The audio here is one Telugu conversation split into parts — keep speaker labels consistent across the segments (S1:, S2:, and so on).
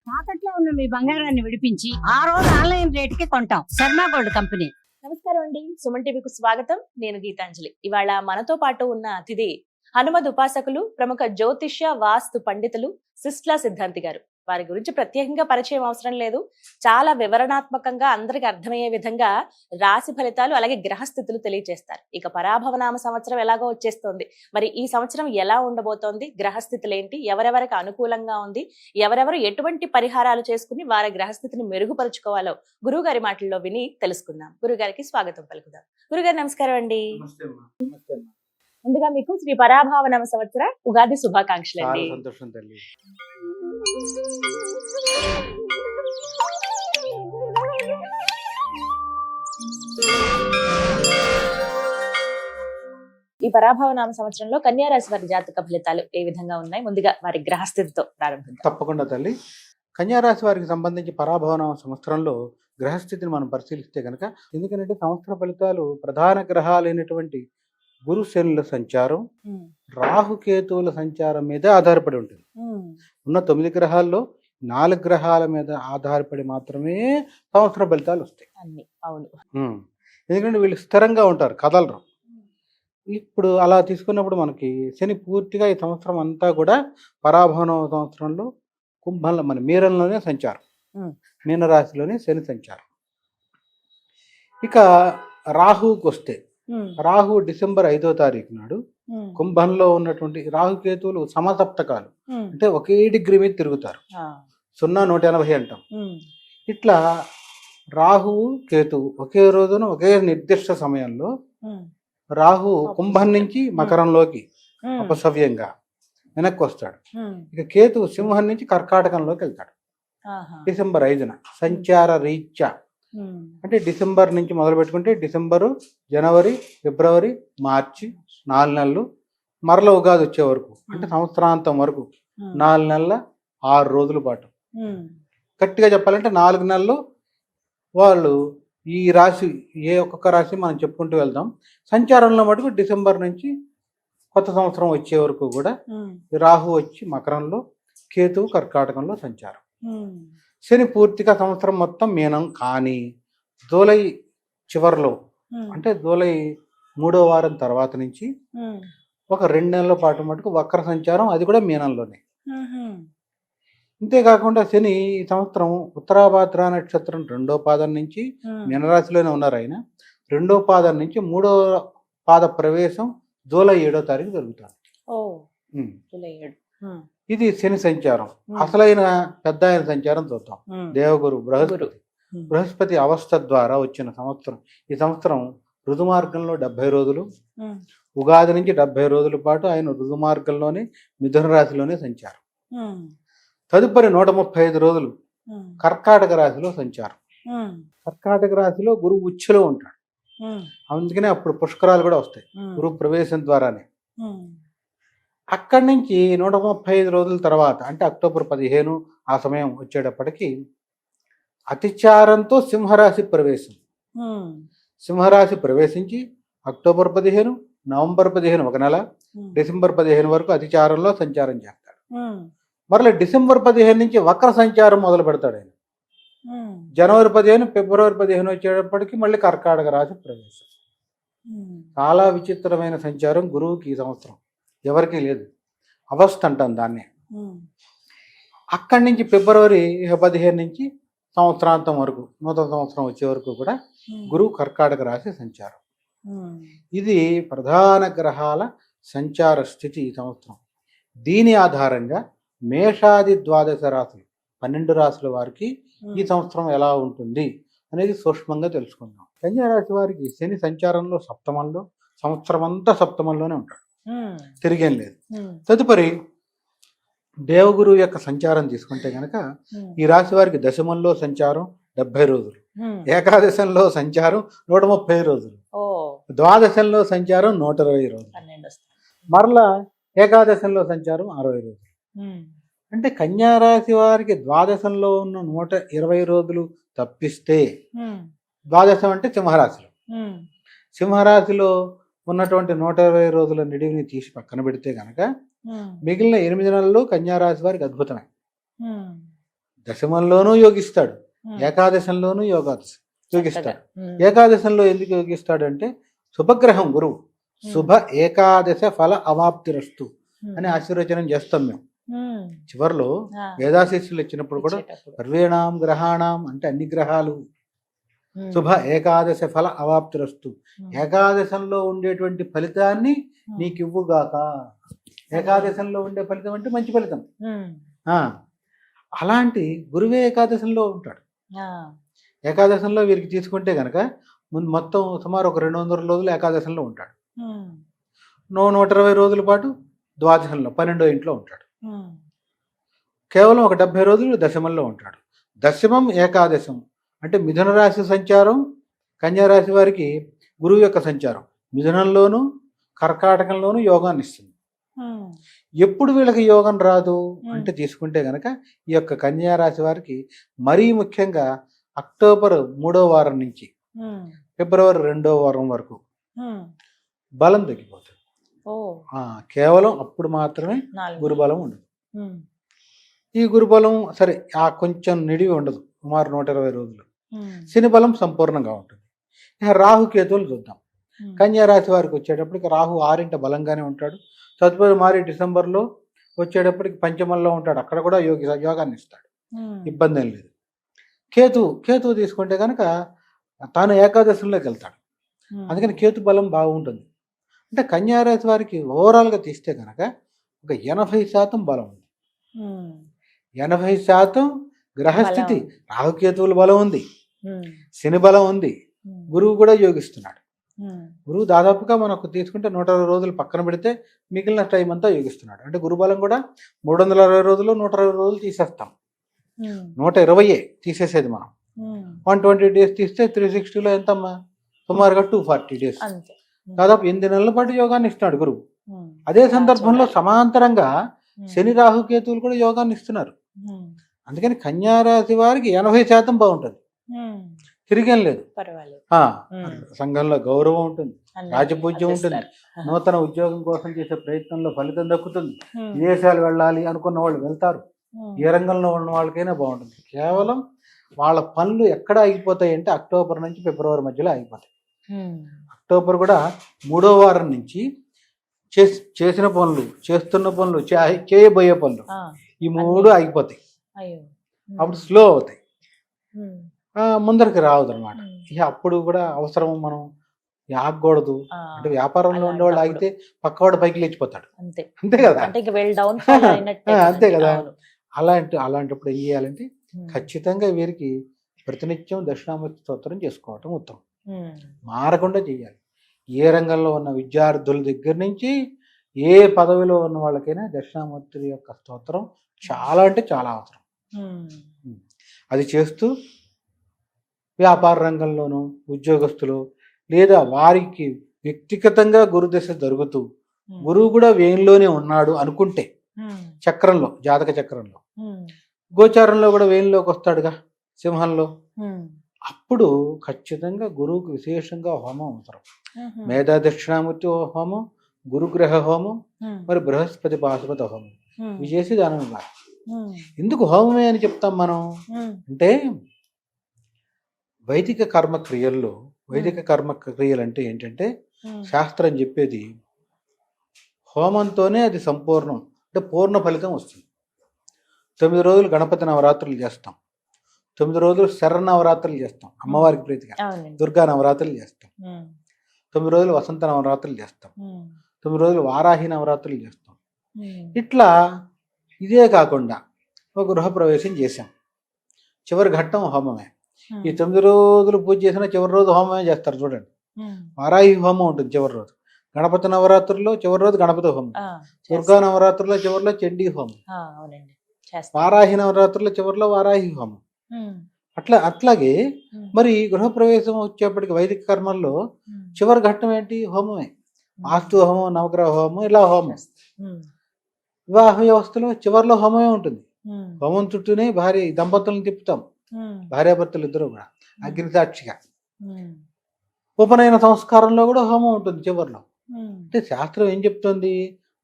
S1: తాకట్లో ఉన్న మీ బంగారాన్ని విడిపించి ఆ రోజు ఆన్లైన్ రేటుకి కొంటాం. Sharma gold company.
S2: నమస్కారం అండి. సుమన్ టీవీకు స్వాగతం. నేను గీతాంజలి. ఇవాళ మనతో పాటు ఉన్న అతిథి హనుమద్ ఉపాసకులు, ప్రముఖ జ్యోతిష్య వాస్తు పండితులు సిస్లా సిద్ధాంతి గారు. వారి గురించి ప్రత్యేకంగా పరిచయం అవసరం లేదు. చాలా వివరణాత్మకంగా అందరికి అర్థమయ్యే విధంగా రాశి ఫలితాలు అలాగే గ్రహస్థితులు తెలియజేస్తారు. ఇక పరాభవనామ సంవత్సరం ఎలాగో వచ్చేస్తోంది. మరి ఈ సంవత్సరం ఎలా ఉండబోతోంది, గ్రహస్థితులు ఏంటి, ఎవరెవరికి అనుకూలంగా ఉంది, ఎవరెవరు ఎటువంటి పరిహారాలు చేసుకుని వారి గ్రహస్థితిని మెరుగుపరుచుకోవాలో గురువు గారి మాటల్లో విని తెలుసుకుందాం. గురుగారికి స్వాగతం పలుకుదాం. గురుగారు నమస్కారం అండి. ముందుగా మీకు శ్రీ పరాభవనామ సంవత్సర ఉగాది శుభాకాంక్షలు అండి.
S3: సంతోషం తల్లి.
S2: ఈ పరాభవనామ సంవత్సరంలో కన్యా రాశి వారి జాతక ఫలితాలు ఏ విధంగా ఉన్నాయి? ముందుగా వారి గ్రహస్థితితో ప్రారంభిద్దాం.
S3: తప్పకుండా తల్లి. కన్యా రాశి వారికి సంబంధించి పరాభవనామ సంవత్సరంలో గ్రహస్థితిని మనం పరిశీలిస్తే కనుక, ఎందుకంటే సంవత్సర ఫలితాలు ప్రధాన గ్రహాలైనటువంటి గురు శనుల సంచారం, రాహుకేతువుల సంచారం మీద ఆధారపడి ఉంటుంది. ఉన్న 9 గ్రహాల్లో 4 గ్రహాల మీద ఆధారపడి మాత్రమే సంవత్సర ఫలితాలు వస్తాయి. ఎందుకంటే వీళ్ళు స్థిరంగా ఉంటారు, కదలరు. ఇప్పుడు అలా తీసుకున్నప్పుడు మనకి శని పూర్తిగా ఈ సంవత్సరం అంతా కూడా పరాభవన సంవత్సరంలో కుంభంలో మన మీనంలోనే సంచారం, మీనరాశిలోనే శని సంచారం. ఇక రాహుకి వస్తే, రాహు డిసెంబర్ 5వ తారీఖు నాడు కుంభంలో ఉన్నటువంటి రాహుకేతువులు సమసప్తకాలు, అంటే ఒకే డిగ్రీ మీద తిరుగుతారు. 0-180 అంటాం. ఇట్లా రాహువు కేతువు ఒకే రోజున ఒకే నిర్దిష్ట సమయంలో రాహు కుంభం నుంచి మకరంలోకి అపసవ్యంగా వెనక్కి వస్తాడు. ఇక కేతువు సింహం నుంచి కర్కాటకంలోకి వెళ్తాడు డిసెంబర్ 5న సంచార రీత్యా. అంటే డిసెంబర్ నుంచి మొదలు పెట్టుకుంటే డిసెంబరు, జనవరి, ఫిబ్రవరి, మార్చి 4 నెలలు, మరల ఉగాది వచ్చే వరకు అంటే సంవత్సరాంతం వరకు 4 నెలల 6 రోజుల పాటు, గట్టిగా చెప్పాలంటే 4 నెలలు వాళ్ళు ఈ రాశి, ఏ ఒక్కొక్క రాశి మనం చెప్పుకుంటూ వెళ్దాం. సంచారంలో మటుకు డిసెంబర్ నుంచి కొత్త సంవత్సరం వచ్చే వరకు కూడా రాహు వచ్చి మకరంలో, కేతువు కర్కాటకంలో సంచారం. శని పూర్తిగా సంవత్సరం మొత్తం మీనం. కానీ జూలై చివరిలో, అంటే జూలై 3వ వారం తర్వాత నుంచి ఒక 2 నెలల పాటు మటుకు వక్ర సంచారం, అది కూడా మీనంలోనే. ఇంతేకాకుండా శని ఈ సంవత్సరం ఉత్తరాభాద్ర నక్షత్రం 2వ పాదం నుంచి మీనరాశిలోనే ఉన్నారు. ఆయన 2వ పాదం నుంచి 3వ పాద ప్రవేశం జూలై 7వ తారీఖు జరుగుతుంది. ఇది శని సంచారం. అసలైన పెద్ద ఆయన సంచారం చూద్దాం. దేవగురు బృహస్పతి అవస్థ ద్వారా వచ్చిన సంవత్సరం. ఈ సంవత్సరం ఋతుమార్గంలో 70 రోజులు, ఉగాది నుంచి 70 రోజుల పాటు ఆయన ఋతుమార్గంలోనే మిథున రాశిలోనే సంచారం. తదుపరి 135 రోజులు కర్కాటక రాశిలో సంచారం. కర్కాటక రాశిలో గురువు ఉచ్చులో ఉంటాడు. అందుకనే అప్పుడు పుష్కరాలు కూడా వస్తాయి గురువు ప్రవేశం ద్వారానే. అక్కడి నుంచి 135 రోజుల తర్వాత, అంటే అక్టోబర్ 15 ఆ సమయం వచ్చేటప్పటికి అతిచారంతో సింహరాశి ప్రవేశం. సింహరాశి ప్రవేశించి అక్టోబర్ 15, నవంబర్ 15 ఒక నెల, డిసెంబర్ 15 వరకు అతిచారంలో సంచారం చేస్తాడు. మరలా డిసెంబర్ 15 నుంచి వక్ర సంచారం మొదలు పెడతాడు ఆయన. జనవరి 15, ఫిబ్రవరి 15 వచ్చేటప్పటికి మళ్ళీ కర్కాటక రాశి ప్రవేశం. చాలా విచిత్రమైన సంచారం గురువుకి ఈ సంవత్సరం, ఎవరికీ లేదు. అవస్థ అంటాం దాన్ని. అక్కడి నుంచి ఫిబ్రవరి 15 నుంచి సంవత్సరాంతం వరకు, నూతన సంవత్సరం వచ్చే వరకు కూడా గురువు కర్కాటక రాశి సంచారం. ఇది ప్రధాన గ్రహాల సంచార స్థితి ఈ సంవత్సరం. దీని ఆధారంగా మేషాది ద్వాదశ రాశులు 12 రాశుల వారికి ఈ సంవత్సరం ఎలా ఉంటుంది అనేది సూక్ష్మంగా తెలుసుకుందాం. కన్యా రాశి వారికి శని సంచారంలో సప్తమంలో, సంవత్సరం అంతా సప్తమంలోనే ఉంటాడు, తిరిగేం లేదు. తదుపరి దేవగురు యొక్క సంచారం తీసుకుంటే కనుక ఈ రాశి వారికి దశమంలో సంచారం 70 రోజులు, ఏకాదశంలో సంచారం 130 రోజులు, ద్వాదశంలో సంచారం 120 రోజులు, మరలా ఏకాదశంలో సంచారం 60 రోజులు. అంటే కన్యా రాశి వారికి ద్వాదశంలో ఉన్న 120 రోజులు తప్పిస్తే, ద్వాదశం అంటే సింహరాశిలో, సింహరాశిలో ఉన్నటువంటి 120 రోజుల నిడివిని తీసి పక్కన పెడితే గనక మిగిలిన 8 నెలలు కన్యా రాశి వారికి అద్భుతమే. దశమంలోనూ యోగిస్తాడు, ఏకాదశంలోనూ యోగిస్తాడు. ఏకాదశంలో ఎందుకు యోగిస్తాడు అంటే శుభగ్రహం గురువు, శుభ ఏకాదశ ఫల అవాప్తిరస్తు అని ఆశీర్వచనం చేస్తాం మేము చివరిలో. వేదాశీస్సులు ఇచ్చినప్పుడు కూడా సర్వేణాం గ్రహాణం అంటే అన్ని గ్రహాలు, శుభ ఏకాదశ ఫల అవాప్తిరస్తు, ఏకాదశంలో ఉండేటువంటి ఫలితాన్ని నీకు ఇవ్వుగాక. ఏకాదశంలో ఉండే ఫలితం అంటే మంచి ఫలితం. అలాంటి గురువే ఏకాదశంలో ఉంటాడు. ఏకాదశంలో వీరికి తీసుకుంటే గనక ముందు మొత్తం సుమారు ఒక 200 రోజులు ఏకాదశంలో ఉంటాడు. 120 రోజుల పాటు ద్వాదశంలో 12వ ఇంట్లో ఉంటాడు. కేవలం ఒక 70 రోజులు దశమంలో ఉంటాడు. దశమం ఏకాదశం అంటే మిథున రాశి సంచారం, కన్యా రాశి వారికి గురువు యొక్క సంచారం మిథునంలోను కర్కాటకంలోను యోగాన్ని ఇస్తుంది. ఎప్పుడు వీళ్ళకి యోగం రాదు అంటే తీసుకుంటే గనక ఈ యొక్క కన్యా రాశి వారికి మరీ ముఖ్యంగా అక్టోబర్ 3వ వారం నుంచి ఫిబ్రవరి 2వ వారం వరకు బలం తగ్గిపోతుంది. కేవలం అప్పుడు మాత్రమే గురుబలం ఉండదు. ఈ గురుబలం సరే ఆ కొంచెం నిడివి ఉండదు, సుమారు 120 రోజులు. శని బలం సంపూర్ణంగా ఉంటుంది. ఇక రాహుకేతువులు చూద్దాం. కన్యా రాశి వారికి వచ్చేటప్పటికి రాహు 6వ బలంగానే ఉంటాడు. తదుపరి మారి డిసెంబర్లో వచ్చేటప్పటికి పంచమంలో ఉంటాడు, అక్కడ కూడా యోగాన్ని ఇస్తాడు, ఇబ్బంది ఏం లేదు. కేతువు తీసుకుంటే కనుక తాను ఏకాదశంలోకి వెళ్తాడు, అందుకని కేతు బలం బాగుంటుంది. అంటే కన్యా రాశి వారికి ఓవరాల్గా తీస్తే కనుక ఒక 80% బలం ఉంది. 80% గ్రహస్థితి, రాహుకేతువుల బలం ఉంది, శని బలం ఉంది, గురువు కూడా యోగిస్తున్నాడు. గురువు దాదాపుగా మనకు తీసుకుంటే 120 రోజులు పక్కన పెడితే మిగిలిన టైం అంతా యోగిస్తున్నాడు. అంటే గురుబలం కూడా 360 రోజులు 120 రోజులు తీసేస్తాం. 120 తీసేసేది మనం. 120 డేస్ తీస్తే 360లో ఎంతమ్మా, సుమారుగా 240 డేస్, దాదాపు 8 నెలల పాటు యోగాన్ని ఇస్తున్నాడు గురువు. అదే సందర్భంలో సమాంతరంగా శని రాహుకేతువులు కూడా యోగాన్ని ఇస్తున్నారు. అందుకని కన్యా రాశి వారికి 80% బాగుంటుంది, తిరిగేం లేదు. సంఘంలో గౌరవం ఉంటుంది, రాజపూజ్యం ఉంటుంది, నూతన ఉద్యోగం కోసం చేసే ప్రయత్నంలో ఫలితం దక్కుతుంది, విదేశాలు వెళ్ళాలి అనుకున్న వాళ్ళు వెళ్తారు, ఏ రంగంలో ఉన్న వాళ్ళకైనా బాగుంటుంది. కేవలం వాళ్ళ పనులు ఎక్కడ ఆగిపోతాయి అంటే అక్టోబర్ నుంచి ఫిబ్రవరి మధ్యలో ఆగిపోతాయి. అక్టోబర్ కూడా 3వ వారం నుంచి చేసిన పనులు, చేస్తున్న పనులు, చేయబోయే పనులు ఈ 3 ఆగిపోతాయి. అప్పుడు స్లో అవుతాయి, ముందరికి రావద్దు అనమాట. ఇక అప్పుడు కూడా అవసరం మనం ఆగకూడదు. అంటే వ్యాపారంలో ఉండేవాళ్ళు ఆగితే పక్కవాడు పైకి లేచిపోతాడు, అంతే కదా. అంతే కదా. అలాంటప్పుడు ఏం చేయాలంటే ఖచ్చితంగా వీరికి ప్రతినిత్యం దక్షిణామూర్తి స్తోత్రం చేసుకోవటం ఉత్తమం. మారకుండా చేయాలి. ఏ రంగంలో ఉన్న విద్యార్థుల దగ్గర నుంచి ఏ పదవిలో ఉన్న వాళ్ళకైనా దక్షిణామూర్తి యొక్క స్తోత్రం చాలా అంటే చాలా అవసరం. అది చేస్తూ వ్యాపార రంగంలోనూ ఉద్యోగస్తులు లేదా వారికి వ్యక్తిగతంగా గురుదశ జరుగుతూ గురువు కూడా వేయంలోనే ఉన్నాడు అనుకుంటే, చక్రంలో జాతక చక్రంలో గోచారంలో కూడా వేయంలోకి వస్తాడుగా సింహంలో, అప్పుడు ఖచ్చితంగా గురువుకు విశేషంగా హోమం అవసరం. మేధా దక్షిణామూర్తి హోమం, గురుగ్రహ హోమం, మరి బృహస్పతి పాశుపత హోమం ఇవి చేసి దానం ఇవ్వాలి. ఎందుకు హోమమే అని చెప్తాం మనం అంటే, వైదిక కర్మక్రియలు అంటే ఏంటంటే శాస్త్రం చెప్పేది హోమంతోనే అది సంపూర్ణం, అంటే పూర్ణ ఫలితం వస్తుంది. 9 రోజులు గణపతి నవరాత్రులు చేస్తాం, 9 రోజులు శరన్నవరాత్రులు చేస్తాం అమ్మవారికి ప్రీతిగా, దుర్గా నవరాత్రులు చేస్తాం, 9 రోజులు వసంత నవరాత్రులు చేస్తాం, 9 రోజులు వారాహి నవరాత్రులు చేస్తాం. ఇట్లా ఇదే కాకుండా ఒక గృహప్రవేశం చేశాం, చివరి ఘట్టం హోమమే. ఈ 9 రోజులు పూజ చేసిన చివరి రోజు హోమమే చేస్తారు చూడండి. వారాహి హోమం ఉంటుంది చివరి రోజు, గణపతి నవరాత్రుల్లో చివరి రోజు గణపతి హోమం, దుర్గా నవరాత్రుల్లో చివరిలో చండీ హోమం, వారాహి నవరాత్రుల చివరిలో వారాహి హోమం. అట్లాగే మరి గృహప్రవేశం వచ్చేప్పటికి వైదిక కర్మల్లో చివరి ఘట్టం ఏంటి? హోమమే. వాస్తు హోమం, నవగ్రహ హోమం, ఇలా హోమం. వివాహ వ్యవస్థలో చివరిలో హోమమే ఉంటుంది. హోమం చుట్టూనే దంపతులను తిప్పుతాం, భార్యాభర్తలు ఇద్దరు కూడా అగ్ని సాక్షిగా. ఉపనయన సంస్కారంలో కూడా హోమం ఉంటుంది చివరిలో. అంటే శాస్త్రం ఏం చెప్తుంది?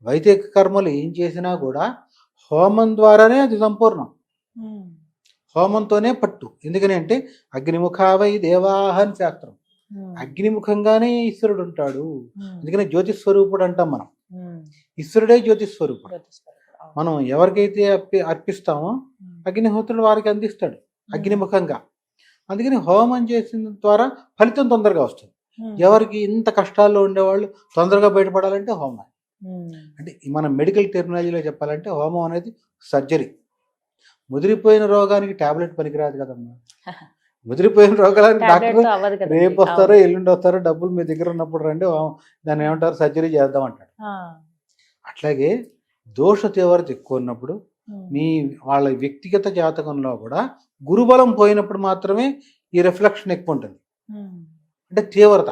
S3: వైదిక కర్మలు ఏం చేసినా కూడా హోమం ద్వారానే అది సంపూర్ణం. హోమంతోనే పట్టు. ఎందుకని అంటే అగ్నిముఖావై దేవాహ అని శాస్త్రం. అగ్నిముఖంగానే ఈశ్వరుడు ఉంటాడు. అందుకనే జ్యోతిస్వరూపుడు అంటాం మనం. ఈశ్వరుడే జ్యోతిస్వరూపుడు. మనం ఎవరికైతే అర్పిస్తామో అగ్నిహోత్రుడు వారికి అందిస్తాడు అగ్నిముఖంగా. అందుకని హోమం చేసిన ద్వారా ఫలితం తొందరగా వస్తుంది. ఎవరికి ఇంత కష్టాల్లో ఉండేవాళ్ళు తొందరగా బయటపడాలంటే హోమం. అంటే మన మెడికల్ టెర్మినాలజీలో చెప్పాలంటే హోమం అనేది సర్జరీ. ముదిరిపోయిన రోగానికి టాబ్లెట్ పనికిరాదు కదమ్మా. ముదిరిపోయిన రోగానికి డాక్టర్ రేపు వస్తారో ఎల్లుండి వస్తారో డబ్బులు మీ దగ్గర ఉన్నప్పుడు రండి దాన్ని ఏమంటారు సర్జరీ చేద్దాం అంటాడు. అట్లాగే దోష తీవ్రత ఎక్కువ ఉన్నప్పుడు మీ వాళ్ళ వ్యక్తిగత జాతకంలో కూడా గురుబలం పోయినప్పుడు మాత్రమే ఈ రిఫ్లెక్షన్ ఎక్కువ ఉంటుంది. అంటే తీవ్రత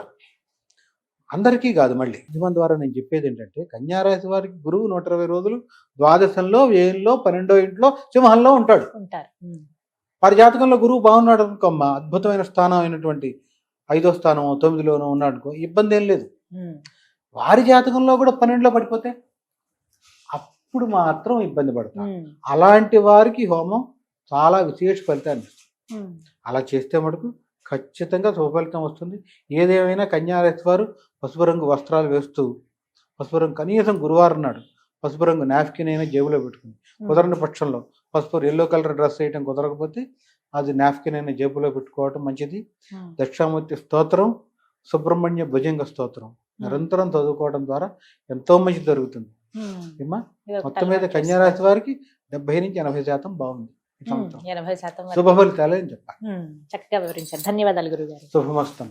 S3: అందరికీ కాదు. మళ్ళీ నిజమం ద్వారా నేను చెప్పేది ఏంటంటే కన్యారాశి వారికి గురువు 120 రోజులు ద్వాదశంలో, వ్యయంలో, 12వ ఇంట్లో, సింహంలో ఉంటాడు. వారి జాతకంలో గురువు బాగున్నాడు అనుకోమ్మా, అద్భుతమైన స్థానం అయినటువంటి 5వ స్థానం 9లోనో ఉన్నాడు అనుకో, ఇబ్బంది ఏం లేదు. వారి జాతకంలో కూడా 12లో పడిపోతే అప్పుడు మాత్రం ఇబ్బంది పడతారు. అలాంటి వారికి హోమం చాలా విశేష ఫలితాన్ని ఇస్తుంది. అలా చేస్తే మటుకు ఖచ్చితంగా శుభఫలితం వస్తుంది. ఏదేమైనా కన్యారాశి వారు పసుపు రంగు వస్త్రాలు వేస్తూ, పసుపు రంగు కనీసం గురువారం నాడు పసుపు రంగు నాప్కిన్ అయినా జేబులో పెట్టుకుని, కుదరని పక్షంలో పసుపు ఎల్లో కలర్ డ్రెస్ వేయటం కుదరకపోతే అది నాప్కిన్ అయినా జేబులో పెట్టుకోవటం మంచిది. దక్షిణామూర్తి స్తోత్రం, సుబ్రహ్మణ్య భుజంగ స్తోత్రం నిరంతరం చదువుకోవడం ద్వారా ఎంతో మంచి జరుగుతుంది. మొత్తం మీద కన్యారాశి వారికి 70 నుంచి 80% బాగుంది.
S2: 80%
S3: శుభ ఫలితాలు అని చెప్పాలి.
S2: చక్కగా వివరించారు. ధన్యవాదాలు గురుగారు.
S3: శుభమస్తు.